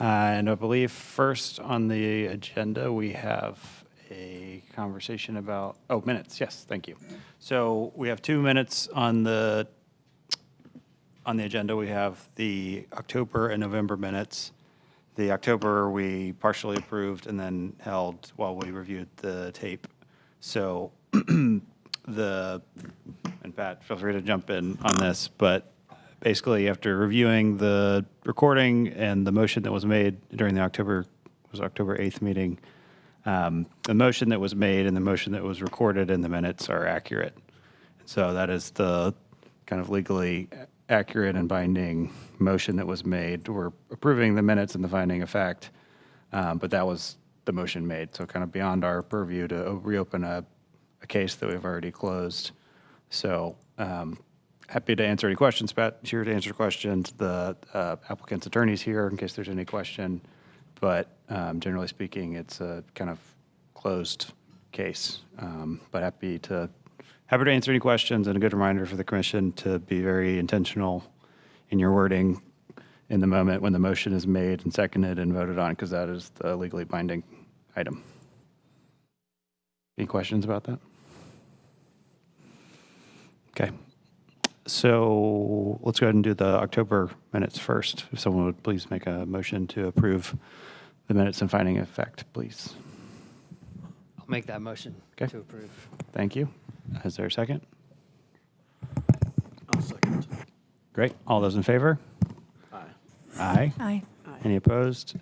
And I believe first on the agenda, we have a conversation about, minutes. Yes, thank you. So we have 2 minutes on the agenda. We have the October and November minutes. The October we partially approved and then held while we reviewed the tape. So and Pat, feel free to jump in on this, but basically after reviewing the recording and the motion that was made during the October 8th meeting, the motion that was made and the motion that was recorded in the minutes are accurate. So that is the kind of legally accurate and binding motion that was made. We're approving the minutes and the finding of fact, but that was the motion made. So kind of beyond our purview to reopen a case that we've already closed. So happy to answer any questions. Pat's here to answer questions. The applicant's attorney's here in case there's any question. But generally speaking, it's a kind of closed case. But happy to answer any questions, and a good reminder for the commission to be very intentional in your wording in the moment when the motion is made and seconded and voted on, because that is the legally binding item. Any questions about that? Okay. So let's go ahead and do the October minutes first. If someone would please make a motion to approve the minutes and finding of fact, please. I'll make that motion to approve. Thank you. Is there a second? I'll second. Great. All those in favor? Aye. Aye. Aye. Any opposed?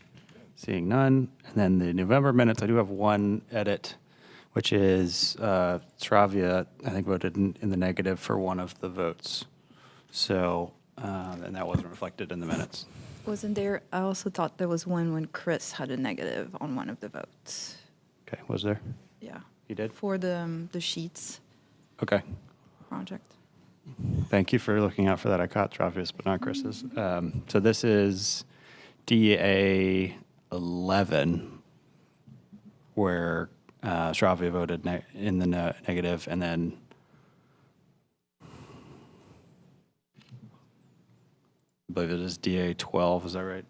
Seeing none. And then the November minutes, I do have one edit, which is Stravia, I think, voted in the negative for one of the votes. So, and that wasn't reflected in the minutes. Wasn't there, I also thought there was one when Chris had a negative on one of the votes. Okay, was there? Yeah. He did? For the sheets Okay. project. Thank you for looking out for that. I caught Travis, but not Chris's. So this is DA 11, where Stravia voted in the negative, and then I believe it is DA 12. Is that right?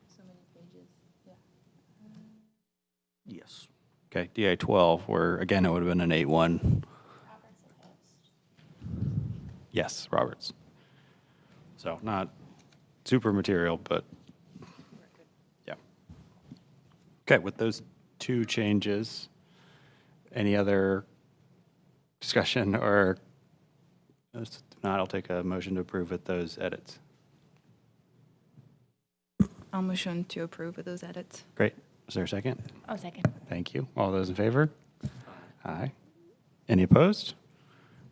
So many pages. Yeah. Yes. Okay, DA 12, where again it would have been an 8-1. Yes, Roberts. So not super material, but yeah. Okay, with those two changes, any other discussion, or if not, I'll take a motion to approve with those edits. I'll motion to approve with those edits. Great. Is there a second? I'll second. Thank you. All those in favor? Aye. Any opposed?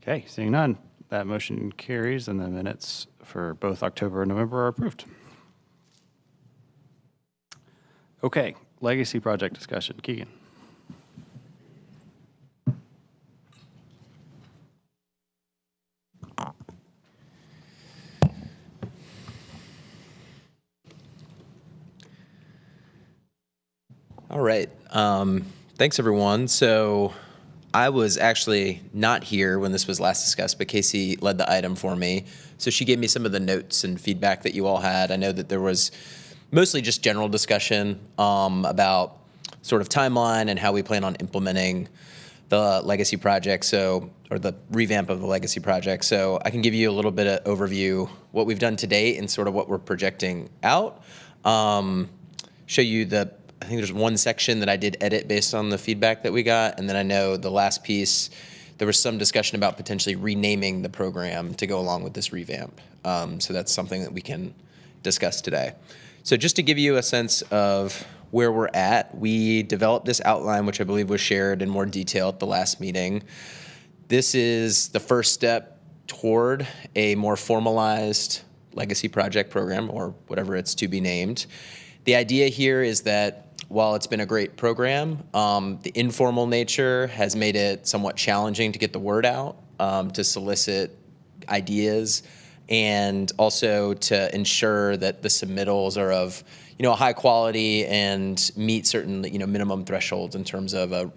Okay, seeing none, that motion carries, and the minutes for both October and November are approved. Okay, legacy project discussion. Keegan. All right. Thanks, everyone. So I was actually not here when this was last discussed, but Casey led the item for me. So she gave me some of the notes and feedback that you all had. I know that there was mostly just general discussion about sort of timeline and how we plan on implementing the legacy project, or the revamp of the legacy project. So I can give you a little bit of overview, what we've done to date and sort of what we're projecting out. Show you I think there's one section that I did edit based on the feedback that we got. And then I know the last piece, there was some discussion about potentially renaming the program to go along with this revamp. So that's something that we can discuss today. So just to give you a sense of where we're at, we developed this outline, which I believe was shared in more detail at the last meeting. This is the first step toward a more formalized legacy project program, or whatever it's to be named. The idea here is that while it's been a great program, the informal nature has made it somewhat challenging to get the word out, to solicit ideas, and also to ensure that the submittals are of, a high quality and meet certain, minimum thresholds in terms of a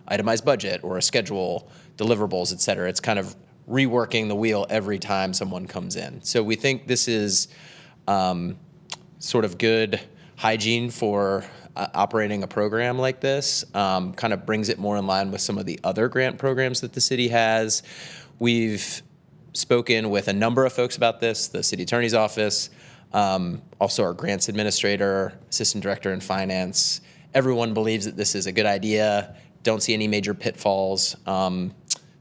itemized budget or a schedule, deliverables, et cetera. It's kind of reworking the wheel every time someone comes in. So we think this is sort of good hygiene for operating a program like this. Kind of brings it more in line with some of the other grant programs that the city has. We've spoken with a number of folks about this, the city attorney's office, also our grants administrator, assistant director in finance. Everyone believes that this is a good idea. Don't see any major pitfalls.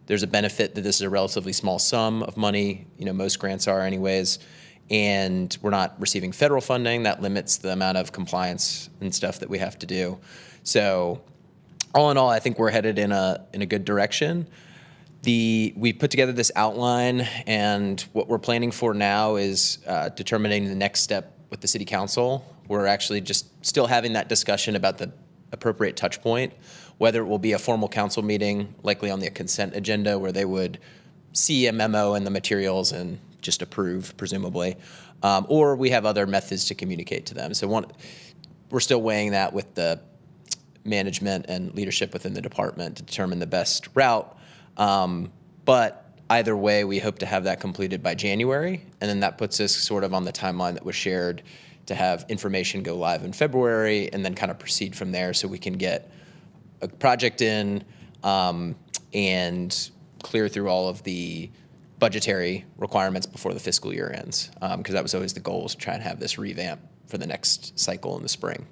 There's a benefit that this is a relatively small sum of money. Most grants are anyways. And we're not receiving federal funding. That limits the amount of compliance and stuff that we have to do. So all in all, I think we're headed in a good direction. We put together this outline, and what we're planning for now is determining the next step with the city council. We're actually just still having that discussion about the appropriate touch point, whether it will be a formal council meeting, likely on the consent agenda, where they would see a memo and the materials and just approve, presumably, or we have other methods to communicate to them. So we're still weighing that with the management and leadership within the department to determine the best route. But either way, we hope to have that completed by January, and then that puts us sort of on the timeline that was shared to have information go live in February and then kind of proceed from there so we can get a project in and clear through all of the budgetary requirements before the fiscal year ends, because that was always the goal, was to try and have this revamp for the next cycle in the spring.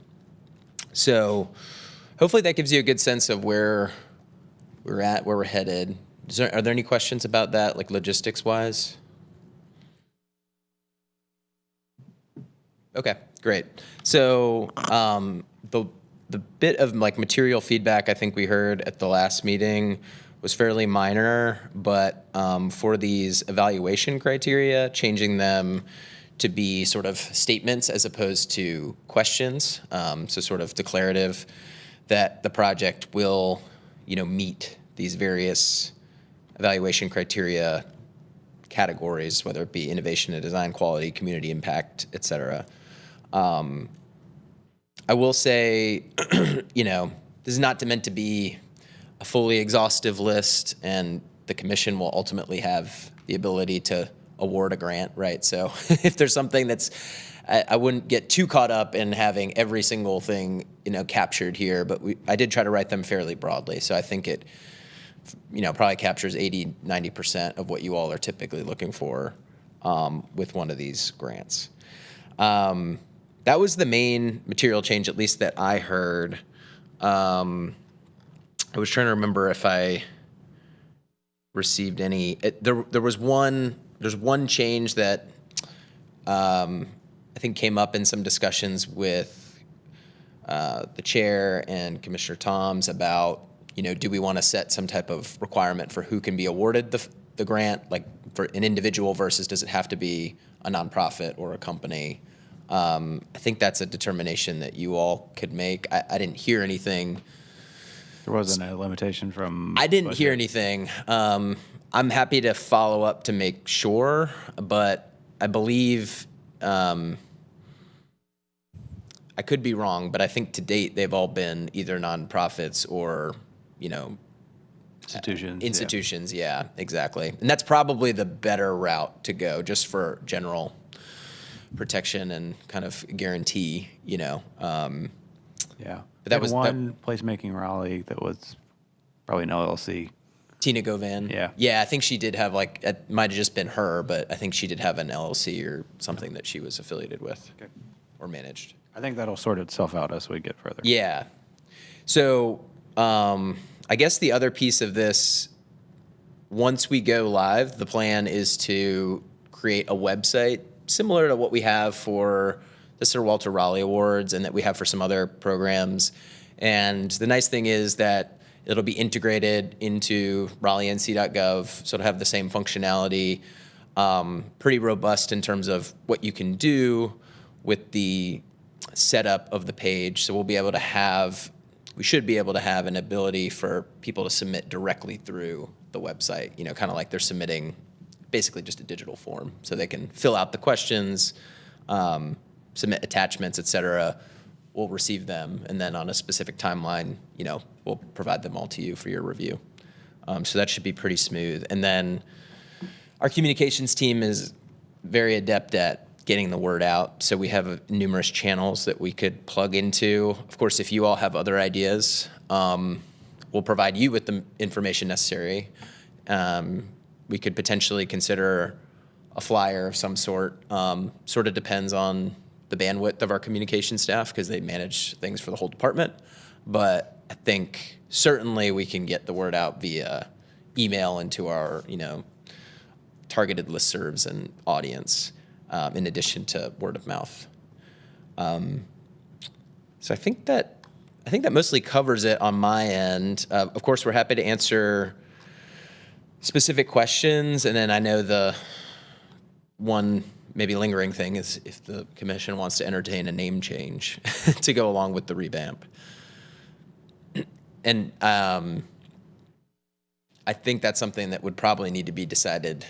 So hopefully that gives you a good sense of where we're at, where we're headed. Are there any questions about that, like logistics-wise? Okay, great. So the bit of like material feedback I think we heard at the last meeting was fairly minor, but for these evaluation criteria, changing them to be sort of statements as opposed to questions, so sort of declarative that the project will, meet these various evaluation criteria categories, whether it be innovation and design, quality, community impact, et cetera. I will say, this is not meant to be a fully exhaustive list, and the commission will ultimately have the ability to award a grant, right? So if there's something I wouldn't get too caught up in having every single thing, captured here, but I did try to write them fairly broadly. So I think it, probably captures 80, 90% of what you all are typically looking for with one of these grants. That was the main material change, at least that I heard. I was trying to remember if I received any. There's one change that I think came up in some discussions with the chair and Commissioner Toms about, do we want to set some type of requirement for who can be awarded the grant, like for an individual versus does it have to be a nonprofit or a company? I think that's a determination that you all could make. I didn't hear anything. There wasn't a limitation from... I didn't hear anything. I'm happy to follow up to make sure, but I believe, I could be wrong, but I think to date they've all been either nonprofits or, institutions, yeah, exactly. And that's probably the better route to go, just for general protection and kind of guarantee, Yeah. But that was one placemaking Raleigh that was probably an LLC. Tina Govan. Yeah. Yeah, I think she did have it might have just been her, but I think she did have an LLC or something that she was affiliated with or managed. I think that'll sort itself out as we get further. Yeah. So I guess the other piece of this, once we go live, the plan is to create a website similar to what we have for the Sir Walter Raleigh Awards and that we have for some other programs. And the nice thing is that it'll be integrated into RaleighNC.gov, so it'll have the same functionality, pretty robust in terms of what you can do with the setup of the page. So we should be able to have an ability for people to submit directly through the website, kind of like they're submitting basically just a digital form. So they can fill out the questions, submit attachments, et cetera. We'll receive them, and then on a specific timeline, we'll provide them all to you for your review. So that should be pretty smooth. And then our communications team is very adept at getting the word out. So we have numerous channels that we could plug into. Of course, if you all have other ideas, we'll provide you with the information necessary. We could potentially consider a flyer of some sort. Sort of depends on the bandwidth of our communication staff because they manage things for the whole department. But I think certainly we can get the word out via email into our, targeted listservs and audience, in addition to word of mouth. So I think that mostly covers it on my end. Of course, we're happy to answer specific questions, and then I know the one maybe lingering thing is if the commission wants to entertain a name change to go along with the revamp. And I think that's something that would probably need to be decided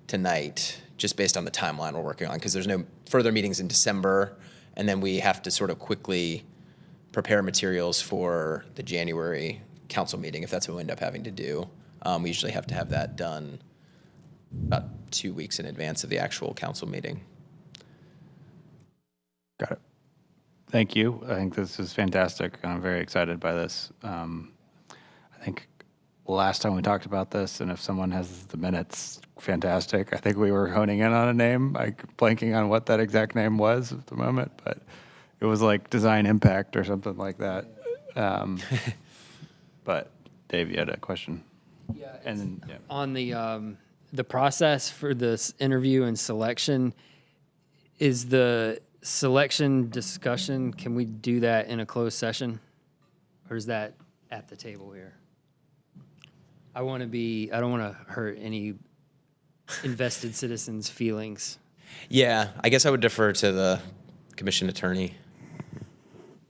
tonight, just based on the timeline we're working on, because there's no further meetings in December, and then we have to sort of quickly prepare materials for the January council meeting, if that's what we end up having to do. We usually have to have that done about 2 weeks in advance of the actual council meeting. Got it. Thank you. I think this is fantastic. I'm very excited by this. I think last time we talked about this, and if someone has the minutes, fantastic. I think we were honing in on a name. I'm blanking on what that exact name was at the moment, but it was like Design Impact or something like that. But Dave, you had a question. Yeah, And then, yeah. on the process for this interview and selection, is the selection discussion, can we do that in a closed session? Or is that at the table here? I don't want to hurt any invested citizens' feelings. Yeah, I guess I would defer to the commission attorney.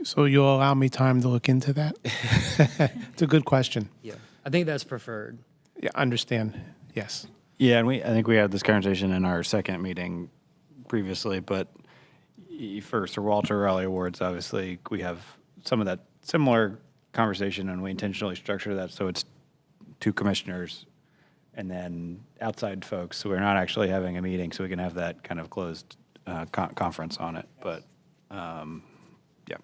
So you'll allow me time to look into that? It's a good question. Yeah, I think that's preferred. Yeah, understand. Yes. Yeah, and I think we had this conversation in our second meeting previously, but for Sir Walter Raleigh Awards, obviously, we have some of that similar conversation, and we intentionally structure that so it's 2 commissioners and then outside folks, so we're not actually having a meeting, so we can have that kind of closed conference on it. But, yeah.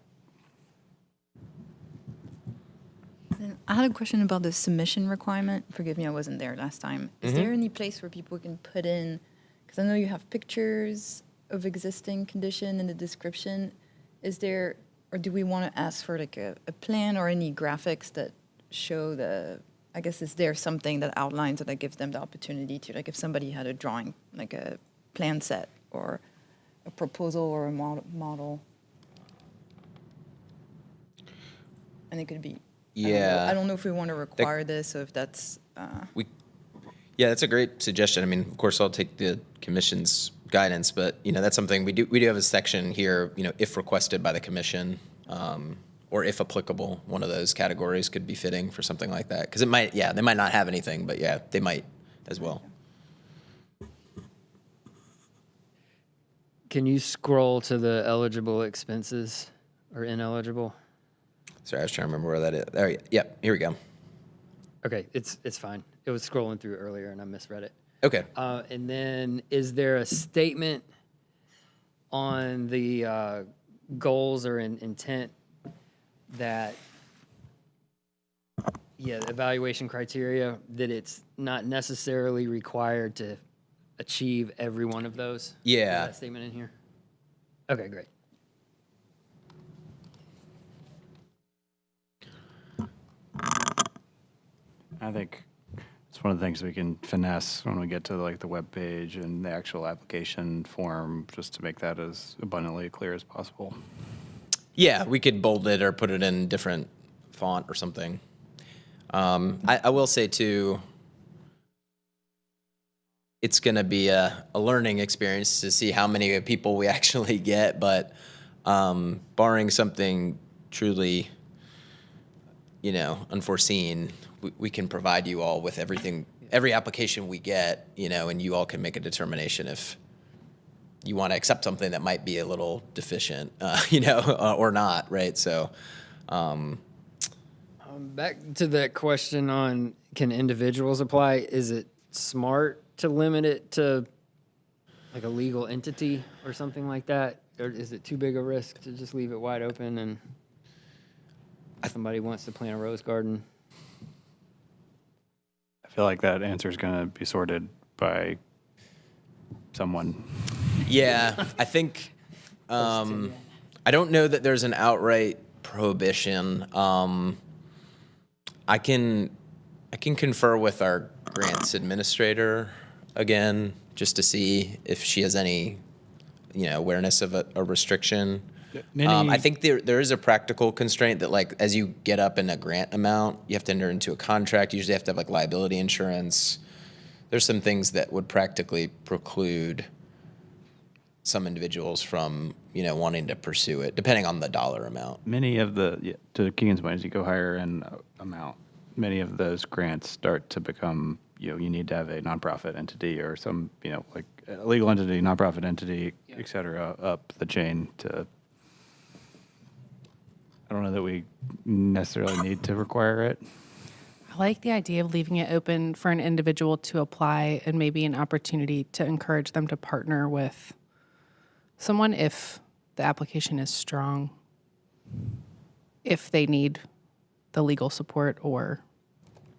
Then I had a question about the submission requirement. Forgive me, I wasn't there last time. Is there any place where people can put in, because I know you have pictures of existing condition in the description. Is there, or do we want to ask for like a plan or any graphics that show I guess, is there something that outlines it that gives them the opportunity to, like if somebody had a drawing, like a plan set or a proposal or a model? And it could be, I don't know if we want to require this or if that's. Yeah, that's a great suggestion. I mean, of course, I'll take the commission's guidance, but that's something we do have a section here. If requested by the commission, or if applicable, one of those categories could be fitting for something like that. Because they might not have anything, but yeah, they might as well. Can you scroll to the eligible expenses or ineligible? Sorry, I was trying to remember where that is. There, yep, here we go. Okay, it's fine. It was scrolling through earlier and I misread it. Okay. And then is there a statement on the goals or intent that, evaluation criteria, that it's not necessarily required to achieve every one of those? Yeah. Is that statement in here? Okay, great. I think it's one of the things we can finesse when we get to like the web page and the actual application form, just to make that as abundantly clear as possible. Yeah, we could bold it or put it in different font or something. I will say too, it's going to be a learning experience to see how many people we actually get, but barring something truly, unforeseen, we can provide you all with everything, every application we get, and you all can make a determination if you want to accept something that might be a little deficient, or not, right? So, back to that question on can individuals apply? Is it smart to limit it to like a legal entity or something like that? Or is it too big a risk to just leave it wide open and somebody wants to plant a rose garden? I feel like that answer is going to be sorted by someone. Yeah, I think I don't know that there's an outright prohibition. I can confer with our grants administrator again just to see if she has any awareness of a restriction. I think there is a practical constraint that, like, as you get up in a grant amount, you have to enter into a contract. You usually have to have like liability insurance. There's some things that would practically preclude some individuals from wanting to pursue it, depending on the dollar amount. Many of to Keegan's point, as you go higher in amount, many of those grants start to become, you need to have a nonprofit entity or some, like a legal entity, nonprofit entity, et cetera, up the chain to. I don't know that we necessarily need to require it. I like the idea of leaving it open for an individual to apply and maybe an opportunity to encourage them to partner with someone if the application is strong, if they need the legal support or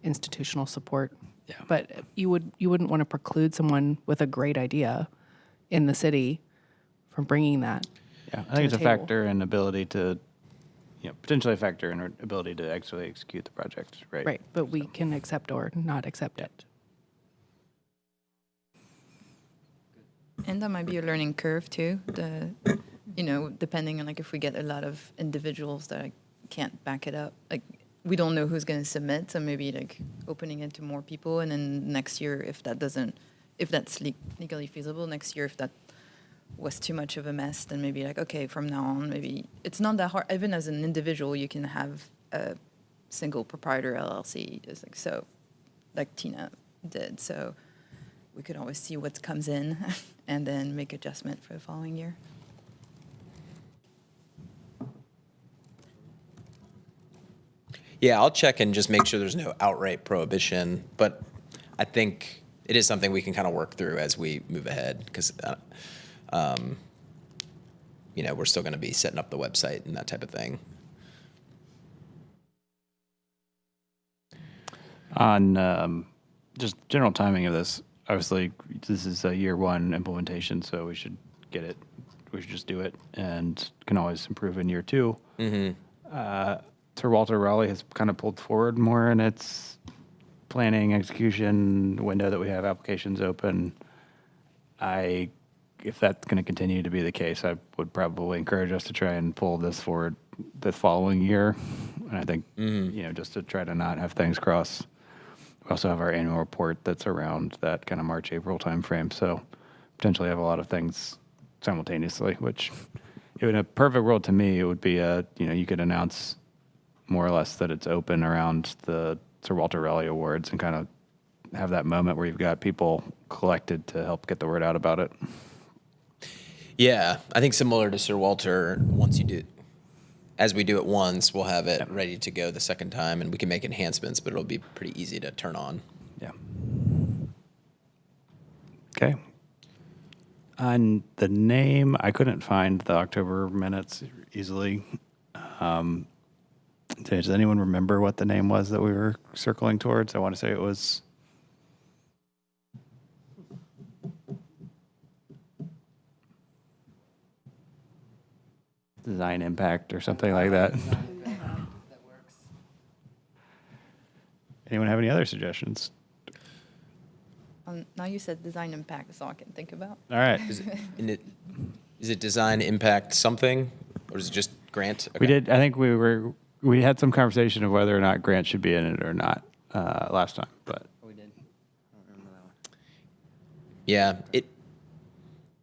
institutional support. Yeah. But you wouldn't want to preclude someone with a great idea in the city from bringing that. Yeah, I think it's the a table. factor in ability to, potentially a factor in our ability to actually execute the project, right? Right, but we can accept or not accept it. And that might be a learning curve too. Depending on like if we get a lot of individuals that can't back it up, like we don't know who's going to submit, so maybe like opening it to more people, and then next year if that's legally feasible, next year if that was too much of a mess, then maybe like okay, from now on maybe it's not that hard. Even as an individual, you can have a single proprietor LLC. It's like so, like Tina did. So we could always see what comes in and then make adjustment for the following year. Yeah, I'll check and just make sure there's no outright prohibition, but I think it is something we can kind of work through as we move ahead because, we're still going to be setting up the website and that type of thing. On just general timing of this, obviously this is a year one implementation, so we should get it. We should just do it, and can always improve in year two. Mm-hmm. Sir Walter Raleigh has kind of pulled forward more in its planning execution window that we have applications open. If that's going to continue to be the case, I would probably encourage us to try and pull this forward the following year. And I think, just to try to not have things cross. We also have our annual report that's around that kind of March, April timeframe. So potentially have a lot of things simultaneously, which in a perfect world to me, it would be you could announce more or less that it's open around the Sir Walter Raleigh Awards and kind of have that moment where you've got people collected to help get the word out about it. Yeah, I think similar to Sir Walter, as we do it once, we'll have it ready to go the second time, and we can make enhancements, but it'll be pretty easy to turn on. Yeah. Okay. On the name, I couldn't find the October minutes easily. Does anyone remember what the name was that we were circling towards? I want to say it was... Design Impact or something like that. Anyone have any other suggestions? Now you said design impact, that's all I can think about. All right. Is it design impact something, or is it just grant? Okay. We did. I think we had some conversation of whether or not grant should be in it or not last time, but We did. I don't remember that one. Yeah,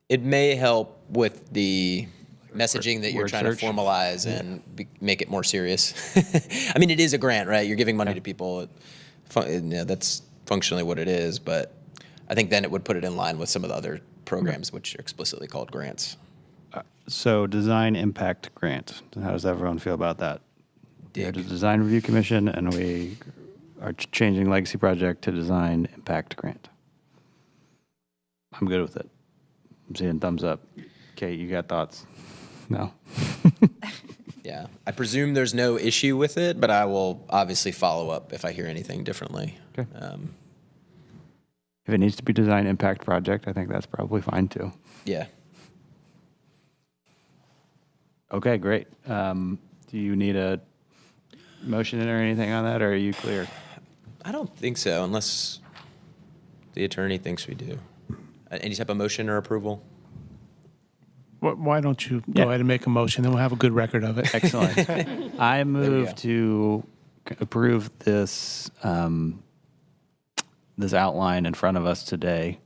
it may help with the messaging that you're Word trying search. to formalize and make it more serious. I mean, it is a grant, right? You're giving money to people. That's functionally what it is, but I think then it would put it in line with some of the other programs which are explicitly called grants. So design impact grant. How does everyone feel about that? We have the design review commission, and we are changing legacy project to design impact grant. I'm good with it. I'm seeing thumbs up. Kate, you got thoughts? No? Yeah, I presume there's no issue with it, but I will obviously follow up if I hear anything differently. Okay. If it needs to be design impact project, I think that's probably fine too. Yeah. Okay, great. Do you need a motion or anything on that, or are you clear? I don't think so, unless the attorney thinks we do. Any type of motion or approval? Why don't you Yeah. go ahead and make a motion, then we'll have a good record of it. Excellent. I move go. to approve this, this outline in front of us today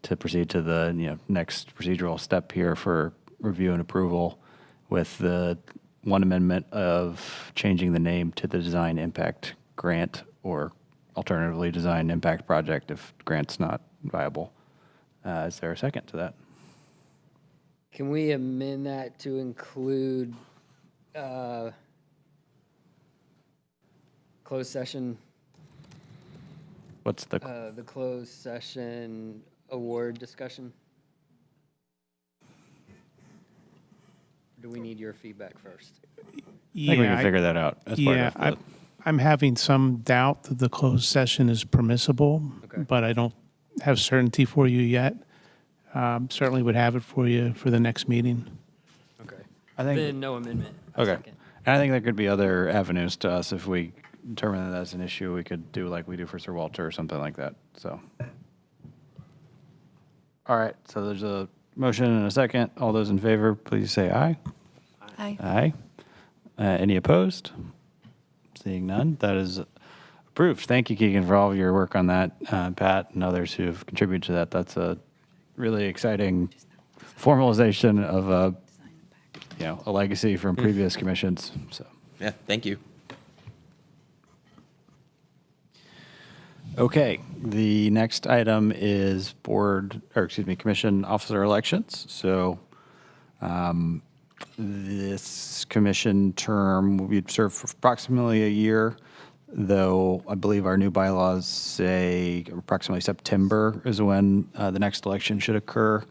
to proceed to the, next procedural step here for review and approval with the one amendment of changing the name to the Design Impact Grant, or alternatively Design Impact Project if grant's not viable. Is there a second to that? Can we amend that to include closed session, What's the, the closed session award discussion? Do we need your feedback first? I think we can figure that out as part of the. I'm having some doubt that the closed session is permissible, Okay. but I don't have certainty for you yet. Certainly would have it for you for the next meeting. Okay. I think- Then no amendment. Okay. Second. And I think there could be other avenues to us if we determine that that's an issue. We could do like we do for Sir Walter or something like that. So. All right. So there's a motion and a second. All those in favor, please say aye. Aye. Aye. Any opposed? Seeing none, that is approved. Thank you, Keegan, for all of your work on that, Pat, and others who have contributed to that. That's a really exciting formalization of a legacy from previous commissions. So. Yeah, thank you. Okay, the next item is commission officer elections. So this commission term will be served for approximately a year, though I believe our new bylaws say approximately September is when the next election should occur.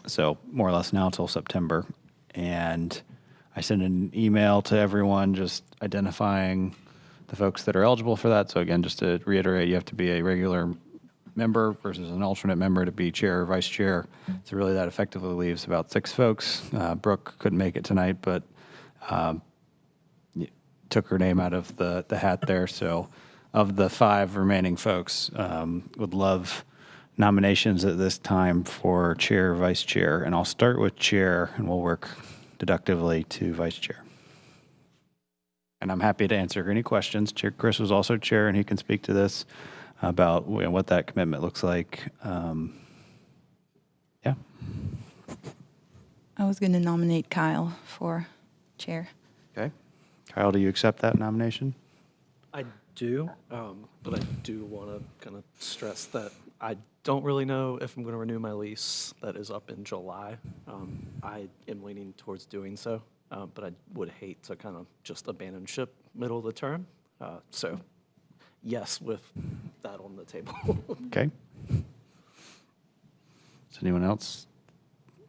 So more or less now until September. And I sent an email to everyone just identifying the folks that are eligible for that. So again, just to reiterate, you have to be a regular member versus an alternate member to be chair or vice chair. So really that effectively leaves about 6 folks. Brooke couldn't make it tonight, but took her name out of the hat there. So of the 5 remaining folks, would love nominations at this time for chair, vice chair. And I'll start with chair and we'll work deductively to vice chair. And I'm happy to answer any questions. Chair Chris was also chair, and he can speak to this about what that commitment looks like. Yeah. I was going to nominate Kyle for chair. Okay. Kyle, do you accept that nomination? I do, but I do want to kind of stress that I don't really know if I'm going to renew my lease that is up in July. I am leaning towards doing so, but I would hate to kind of just abandon ship middle of the term. So yes, with that on the table. Okay. Does anyone else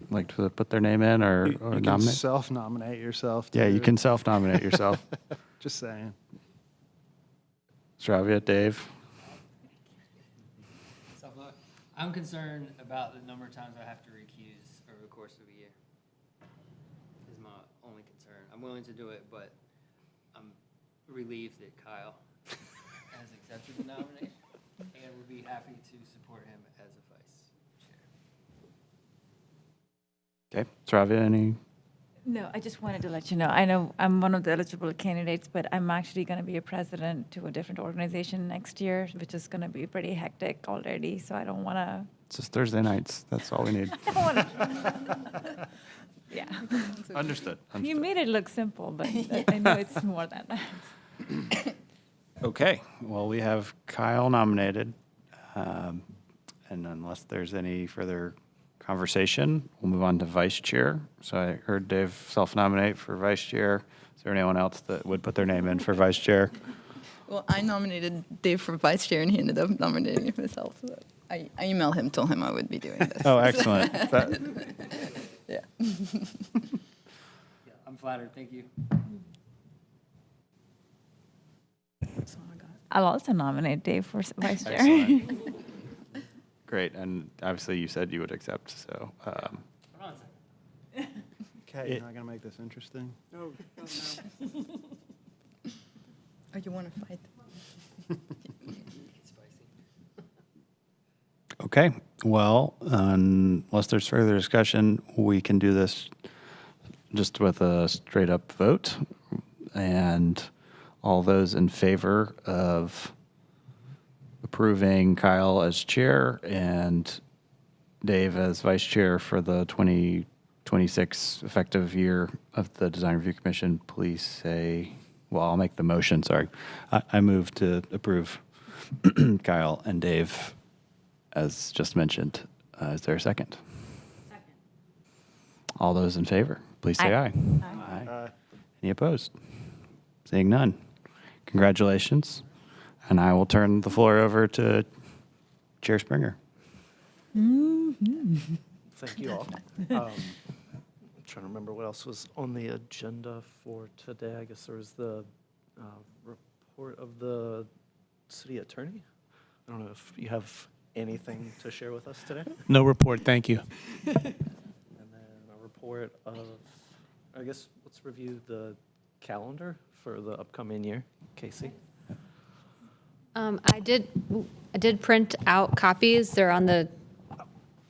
like to put their name in or You can nominate? self-nominate yourself. Yeah, you too. can self-nominate yourself. Just saying. Stravia, Dave. I'm concerned about the number of times I have to recuse over the course of a year. Is my only concern. I'm willing to do it, but I'm relieved that Kyle has accepted the nomination and would be happy to support him as a vice chair. Okay. Stravia, any? No, I just wanted to let you know. I know I'm one of the eligible candidates, but I'm actually going to be a president to a different organization next year, which is going to be pretty hectic already. So I don't want to. It's just Thursday nights. That's all we need. Yeah. Understood. You made it look simple, but I know it's more than that. Okay, well, we have Kyle nominated. And unless there's any further conversation, we'll move on to vice chair. So I heard Dave self-nominate for vice chair. Is there anyone else that would put their name in for vice chair? Well, I nominated Dave for vice chair, and he ended up nominating himself. So. I emailed him, told him I would be doing this. Oh, excellent. Yeah. I'm flattered. Thank you. I'll also nominate Dave for vice chair. Excellent. Great, and obviously you said you would accept, so. Okay, you're not going to make this interesting? Oh, you want to fight? Okay, well, unless there's further discussion, we can do this just with a straight up vote. And all those in favor of approving Kyle as chair and Dave as vice chair for the 2026 effective year of the Design Review Commission, please say, well, I'll make the motion, sorry. I move to approve Kyle and Dave as just mentioned. Is there a second? Second. All those in favor, please say aye. Aye. Any opposed? Seeing none. Congratulations. And I will turn the floor over to Chair Springer. Thank you all. I'm trying to remember what else was on the agenda for today. I guess there was the report of the city attorney. I don't know if you have anything to share with us today. No report, thank you. And then a report of, I guess, let's review the calendar for the upcoming year. Casey? I did print out copies. They're on the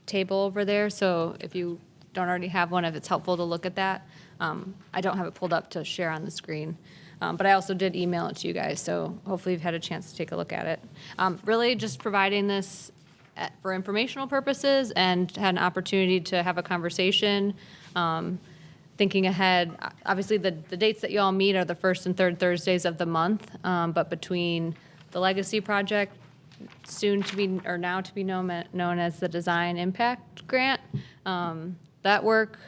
table over there, so if you don't already have one, if it's helpful to look at that. I don't have it pulled up to share on the screen. But I also did email it to you guys, so hopefully you've had a chance to take a look at it. Really just providing this for informational purposes and had an opportunity to have a conversation, thinking ahead. Obviously, the dates that you all meet are the first and third Thursdays of the month, but between the Legacy Project, soon to be, or now to be known as the Design Impact Grant, that work,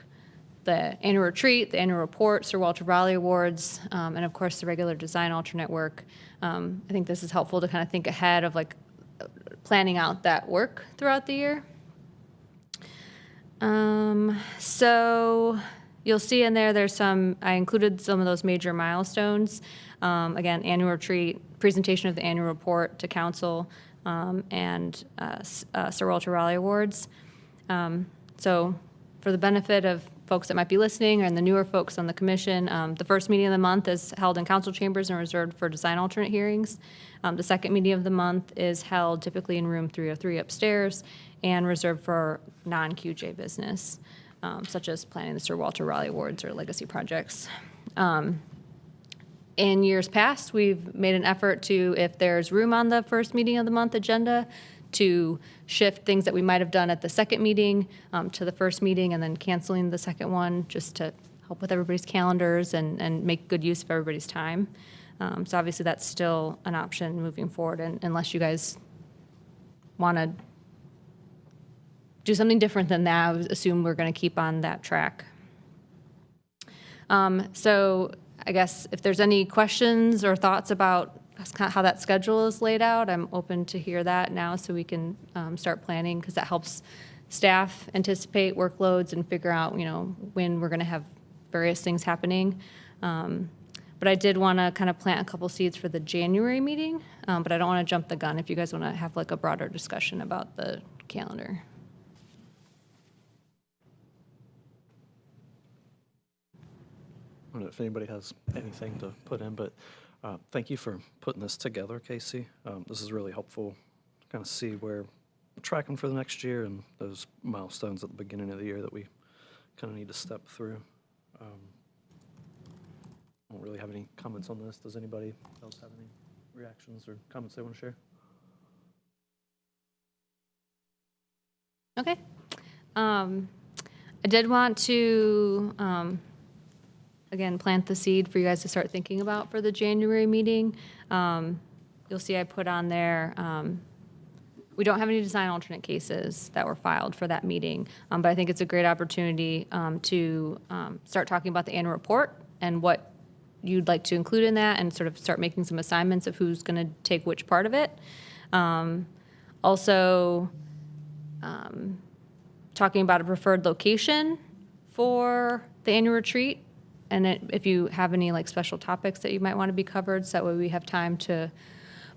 the annual retreat, the annual report, Sir Walter Raleigh Awards, and of course the regular design alternate work. I think this is helpful to kind of think ahead of like planning out that work throughout the year. So you'll see in there, I included some of those major milestones. Again, annual retreat, presentation of the annual report to council, and Sir Walter Raleigh Awards. So for the benefit of folks that might be listening and the newer folks on the commission, the first meeting of the month is held in council chambers and reserved for design alternate hearings. The second meeting of the month is held typically in room 303 upstairs and reserved for non-QJ business, such as planning the Sir Walter Raleigh Awards or legacy projects. In years past, we've made an effort to, if there's room on the first meeting of the month agenda, to shift things that we might have done at the second meeting to the first meeting and then canceling the second one, just to help with everybody's calendars and make good use of everybody's time. So obviously that's still an option moving forward, and unless you guys want to do something different than that, I would assume we're going to keep on that track. So I guess if there's any questions or thoughts about how that schedule is laid out, I'm open to hear that now so we can start planning, because that helps staff anticipate workloads and figure out, when we're going to have various things happening. But I did want to kind of plant a couple seeds for the January meeting, but I don't want to jump the gun if you guys want to have like a broader discussion about the calendar. I don't know if anybody has anything to put in, but thank you for putting this together, Casey. This is really helpful to kind of see where we're tracking for the next year and those milestones at the beginning of the year that we kind of need to step through. I don't really have any comments on this. Does anybody else have any reactions or comments they want to share? Okay. I did want to, again, plant the seed for you guys to start thinking about for the January meeting. You'll see I put on there, we don't have any design alternate cases that were filed for that meeting, but I think it's a great opportunity to start talking about the annual report and what you'd like to include in that, and sort of start making some assignments of who's going to take which part of it. Also, talking about a preferred location for the annual retreat, and if you have any like special topics that you might want to be covered, so that way we have time to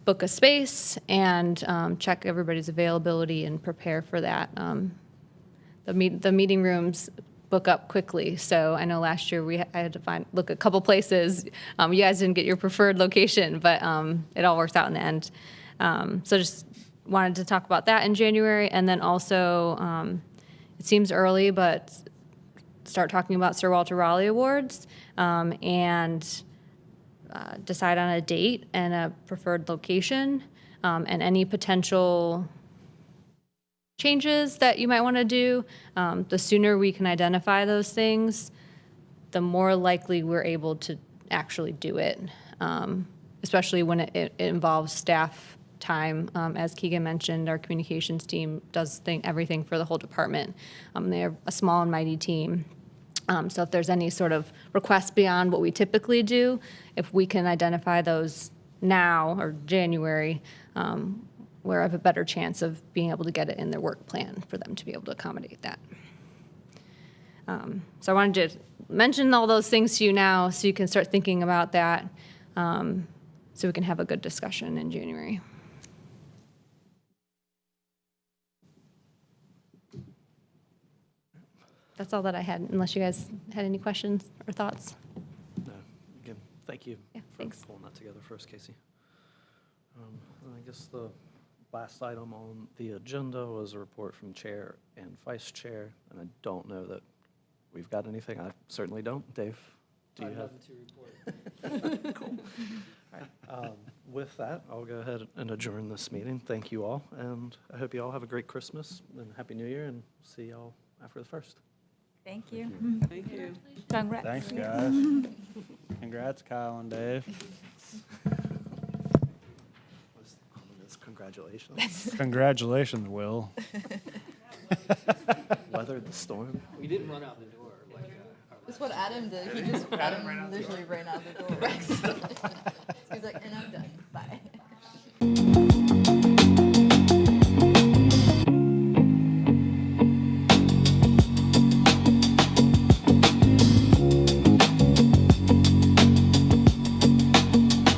book a space and check everybody's availability and prepare for that. The meeting rooms book up quickly, so I know last year I had to look a couple places. You guys didn't get your preferred location, but it all works out in the end. So just wanted to talk about that in January, and then also it seems early, but start talking about Sir Walter Raleigh Awards and decide on a date and a preferred location and any potential changes that you might want to do. The sooner we can identify those things, the more likely we're able to actually do it, especially when it involves staff time. As Keegan mentioned, our communications team does everything for the whole department. They're a small and mighty team. So if there's any sort of requests beyond what we typically do, if we can identify those now or January, where I have a better chance of being able to get it in their work plan for them to be able to accommodate that. So I wanted to mention all those things to you now so you can start thinking about that so we can have a good discussion in January. That's all that I had, unless you guys had any questions or thoughts. No, again, thank you Yeah, for thanks. pulling that together for us, Casey. I guess the last item on the agenda was a report from chair and vice chair, and I don't know that we've got anything. I certainly don't. Dave, do you have? To report. Cool. All right. With that, I'll go ahead and adjourn this meeting. Thank you all, and I hope you all have a great Christmas and Happy New Year, and see y'all after the 1st. Thank you. Thank you. Congrats. Thanks, guys. Congrats, Kyle and Dave. Congratulations. Congratulations, Will. Weathered the storm. We didn't run out the door. That's what Adam did. He just literally ran out the door. He's like, and I'm done.